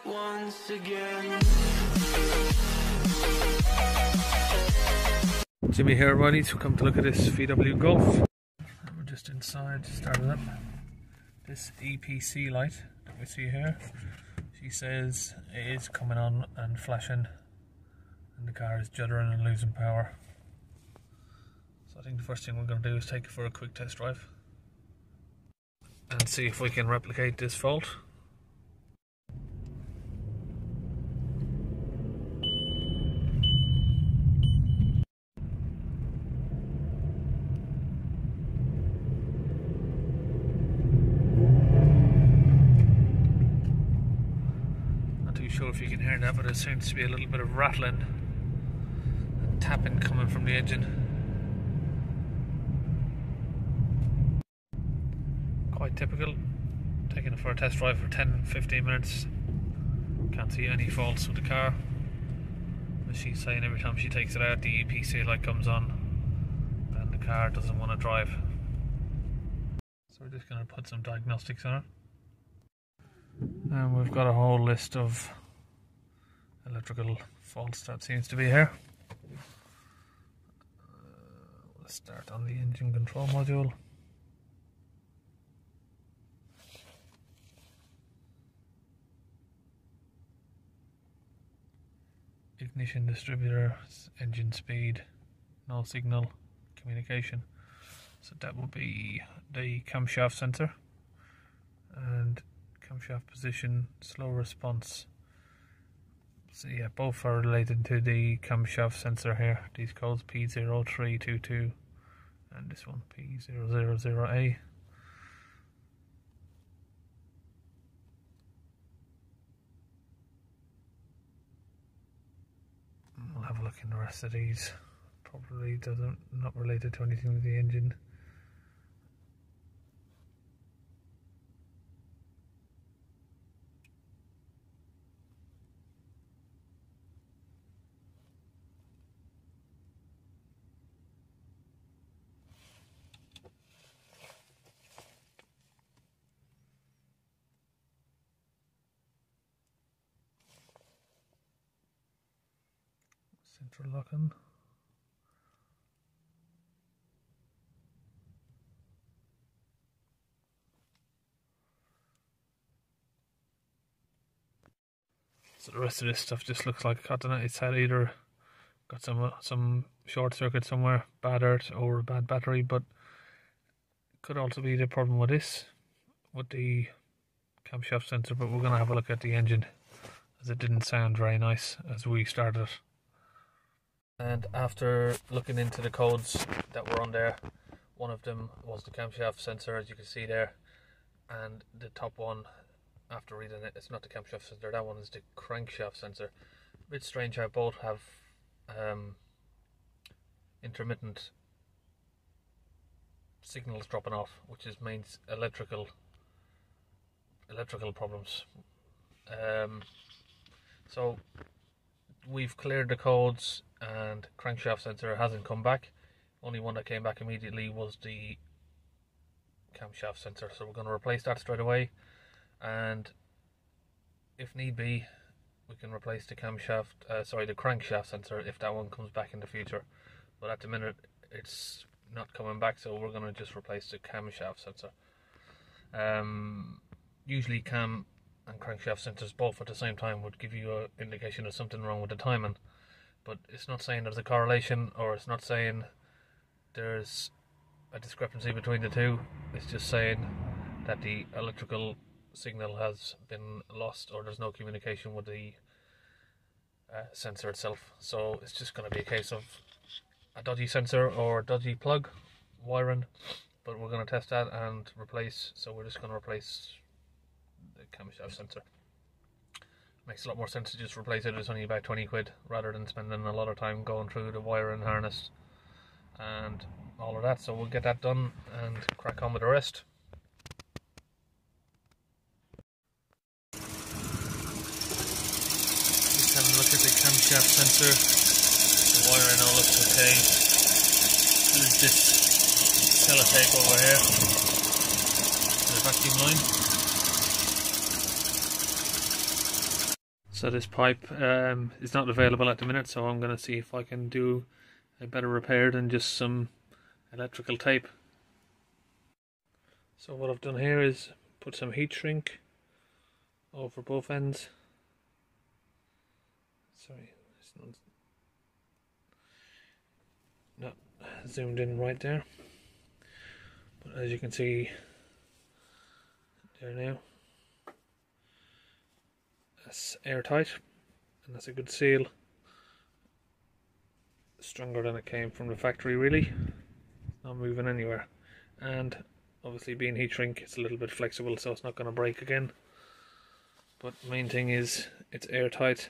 once again. Jimmy here, everybody. So come to look at this VW Golf. We're just inside, started up. This EPC light that we see here, she says it is coming on and flashing, and the car is juddering and losing power. So I think the first thing we're going to do is take it for a quick test drive and see if we can replicate this fault. Not too sure if you can hear that, but there seems to be a little bit of rattling and tapping coming from the engine. Quite typical. Taking it for a test drive for 10-15 minutes. Can't see any faults with the car. As she's saying, every time she takes it out, the EPC light comes on and the car doesn't want to drive. So we're just going to put some diagnostics on it. And we've got a whole list of electrical faults that seems to be here. Let's start on the engine control module. Ignition distributor, engine speed, no signal, communication. So that will be the camshaft sensor, and camshaft position, slow response. So yeah, both are related to the camshaft sensor here. These codes P0322 and this one P000A. We'll have a look in the rest of these. Probably not related to anything with the engine. Central locking. So the rest of this stuff just looks like, I don't know, it's had either got some short circuit somewhere, bad earth, or a bad battery, but could also be the problem with this, with the camshaft sensor. But we're going to have a look at the engine, as it didn't sound very nice as we started it. And after looking into the codes that were on there, one of them was the camshaft sensor, as you can see there, and the top one, after reading it, it's not the camshaft sensor, that one is the crankshaft sensor. A bit strange how both have intermittent signals dropping off, which means electrical problems. So we've cleared the codes and crankshaft sensor hasn't come back. Only one that came back immediately was the camshaft sensor, so we're going to replace that straight away, and if need be we can replace the the crankshaft sensor if that one comes back in the future. But at the minute it's not coming back, so we're going to just replace the camshaft sensor. Usually cam and crankshaft sensors both at the same time would give you an indication of something wrong with the timing, but it's not saying there's a correlation, or it's not saying there's a discrepancy between the two. It's just saying that the electrical signal has been lost, or there's no communication with the sensor itself. So it's just going to be a case of a dodgy sensor or dodgy plug wiring, but we're going to test that and replace. So we're just going to replace the camshaft sensor. Makes a lot more sense to just replace it. It's only about 20 quid rather than spending a lot of time going through the wiring harness and all of that. So we'll get that done and crack on with the rest. Just having a look at the camshaft sensor. The wiring all looks okay. There's this sellotape over here, the vacuum line. So this pipe is not available at the minute, so I'm going to see if I can do a better repair than just some electrical tape. So what I've done here is put some heat shrink over both ends. Sorry, it's not zoomed in right there, but as you can see there now, that's airtight and that's a good seal. Stronger than it came from the factory, really. Not moving anywhere, and obviously being heat shrink, it's a little bit flexible, so it's not going to break again. But the main thing is it's airtight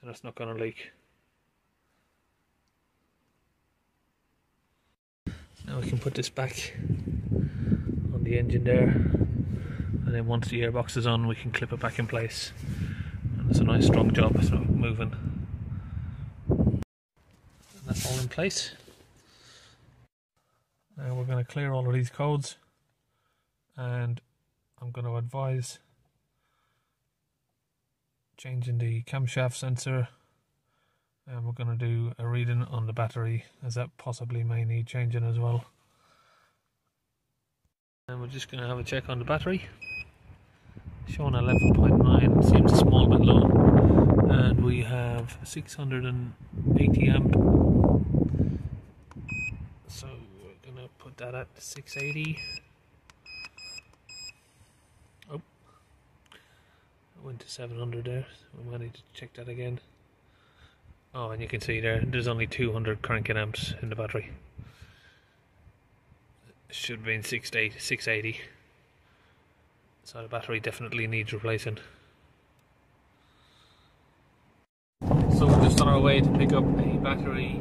and it's not going to leak. Now we can put this back on the engine there, and then once the airbox is on we can clip it back in place, and it's a nice strong job, so moving. And that's all in place. Now we're going to clear all of these codes, and I'm going to advise changing the camshaft sensor, and we're going to do a reading on the battery, as that possibly may need changing as well. And we're just going to have a check on the battery. Showing 11.9, seems a small bit low, and we have 680 amp. So we're going to put that at 680. Oh, I went to 700 there, so we might need to check that again. Oh, and you can see there's only 200 cranking amps in the battery. It should be in 680. So the battery definitely needs replacing. So we're just on our way to pick up a battery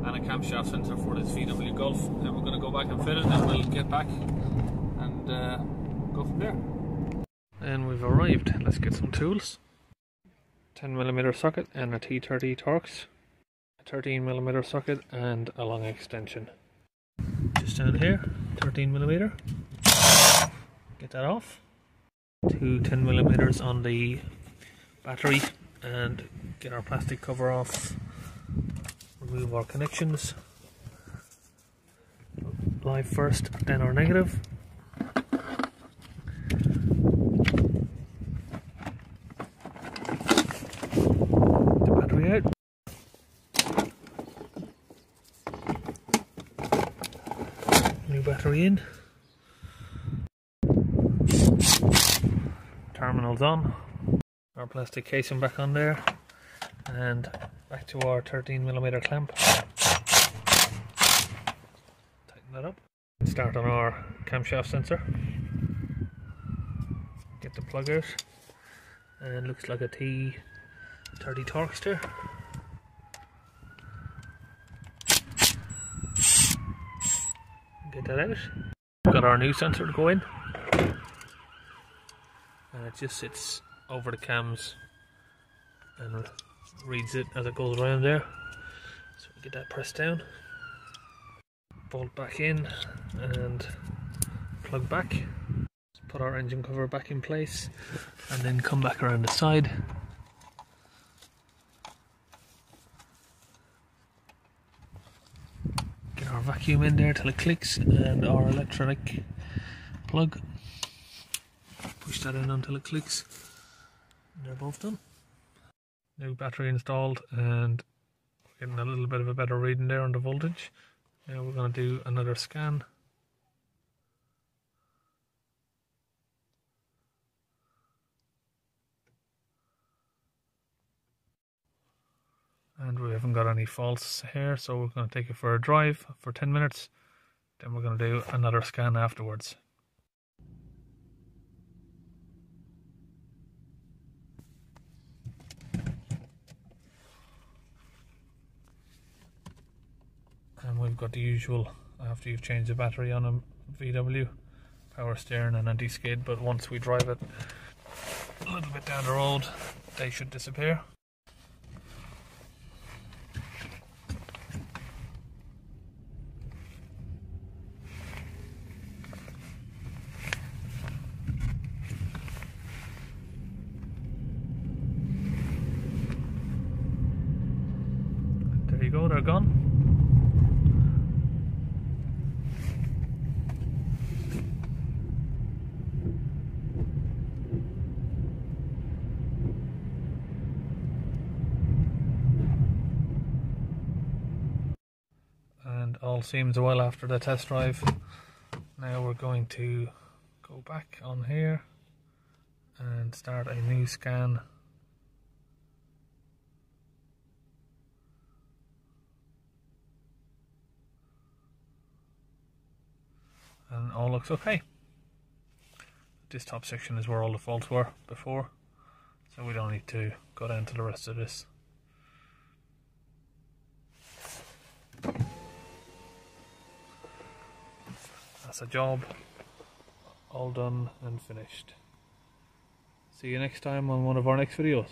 and a camshaft sensor for this VW Golf, and we're going to go back and fit it, and we'll get back and go from there. And we've arrived. Let's get some tools. 10mm socket and a T30 Torx, a 13mm socket and a long extension. Just down here, 13mm. Get that off. Two 10mm on the battery, and get our plastic cover off. Remove our connections. Live first, then our negative. Out. New battery in. Terminals on. Our plastic casing back on there, and back to our 13mm clamp. Tighten that up. Start on our camshaft sensor. Get the plug out, and looks like a T30 Torx there. Get that out. Got our new sensor to go in, and it just sits over the cams and reads it as it goes around there. So we get that pressed down, bolt back in, and plug back. Let's put our engine cover back in place, and then come back around the side. Our vacuum in there till it clicks, and our electronic plug, push that in until it clicks, and they're both done. New battery installed, and we're getting a little bit of a better reading there on the voltage. Now we're going to do another scan. And we haven't got any faults here, so we're going to take it for a drive for 10 minutes. Then we're going to do another scan afterwards. And we've got the usual, after you've changed the battery on a VW, power steering and anti-skid, but once we drive it a little bit down the road, they should disappear. go, they're gone. And all seems well after the test drive. Now we're going to go back on here and start a new scan. And all looks okay. This top section is where all the faults were before, so we don't need to go down to the rest of this. That's a job all done and finished. See you next time on one of our next videos.